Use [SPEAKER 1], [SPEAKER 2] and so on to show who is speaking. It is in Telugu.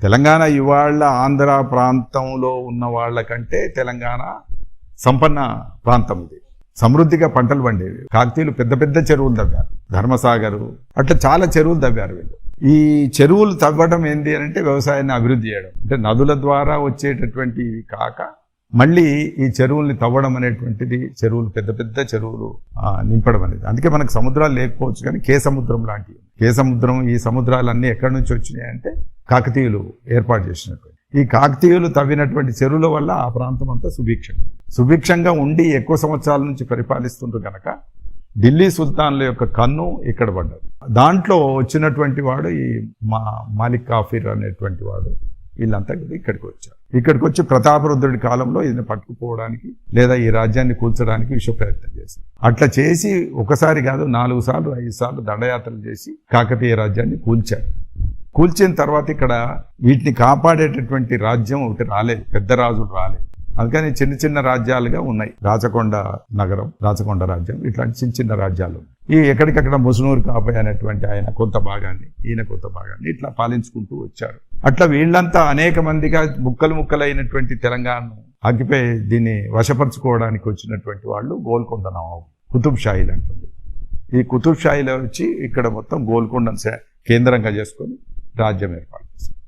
[SPEAKER 1] తెలంగాణ ఇవాళ ఆంధ్ర ప్రాంతంలో ఉన్న వాళ్ళ కంటే తెలంగాణ సంపన్న ప్రాంతం ఇది. సమృద్ధిగా పంటలు పండేవి. కాకతీయులు పెద్ద పెద్ద చెరువులు తవ్వారు, ధర్మసాగరు, అట్లా చాలా చెరువులు తవ్వారు వీళ్ళు. ఈ చెరువులు తవ్వడం ఏంటి అని అంటే వ్యవసాయాన్ని అభివృద్ధి చేయడం, అంటే నదుల ద్వారా వచ్చేటటువంటి కాక మళ్ళీ ఈ చెరువుల్ని తవ్వడం అనేటువంటిది, చెరువులు పెద్ద పెద్ద చెరువులు నింపడం అనేది. అందుకే మనకు సముద్రాలు లేకపోవచ్చు కానీ సముద్రం లాంటివి. సముద్రం, ఈ సముద్రాలన్నీ ఎక్కడి నుంచి వచ్చినాయి అంటే కాకతీయులు ఏర్పాటు చేసినటువంటి. ఈ కాకతీయులు తవ్వినటువంటి చెరువుల వల్ల ఆ ప్రాంతం అంతా సుభిక్షంగా ఉండి ఎక్కువ సంవత్సరాల నుంచి పరిపాలిస్తుండ్రు కనుక ఢిల్లీ సుల్తాన్ల యొక్క కన్ను ఇక్కడ పడ్డది. దాంట్లో వచ్చినటువంటి వాడు ఈ మాలిక్ కాఫీర్ అనేటువంటి వాడు, వీళ్ళంతా ఇక్కడికి వచ్చారు. ఇక్కడికి వచ్చి ప్రతాపరుద్రుడి కాలంలో ఈయన పట్టుకుపోవడానికి లేదా ఈ రాజ్యాన్ని కూల్చడానికి విశ్వ ప్రయత్నం చేశారు. అట్లా చేసి ఒకసారి కాదు 4 సార్లు 5 సార్లు దండయాత్రలు చేసి కాకతీయ రాజ్యాన్ని కూల్చారు. కూల్చిన తర్వాత ఇక్కడ వీటిని కాపాడేటటువంటి రాజ్యం ఒకటి రాలేదు, పెద్ద రాజులు రాలేదు. అందుకని చిన్న చిన్న రాజ్యాలుగా ఉన్నాయి. రాచకొండ నగరం, రాచకొండ రాజ్యం, ఇట్లాంటి చిన్న చిన్న రాజ్యాలు. ఈ ఎక్కడికక్కడ ముసునూరు కాపే అనేటువంటి ఆయన కొంత భాగాన్ని, ఈయన కొంత భాగాన్ని ఇట్లా పాలించుకుంటూ వచ్చారు. అట్లా వీళ్ళంతా అనేక మందిగా ముక్కలైనటువంటి తెలంగాణను ఆక్యుపై దీన్ని వశపరచుకోవడానికి వచ్చినటువంటి వాళ్ళు గోల్కొండ నవాబు, కుతుబ్ షాహీలు అంటుంది. ఈ కుతుబ్ షాహీలో వచ్చి ఇక్కడ మొత్తం గోల్కొండను కేంద్రంగా చేసుకొని రాజ్యం ఏర్పాటు చేశారు.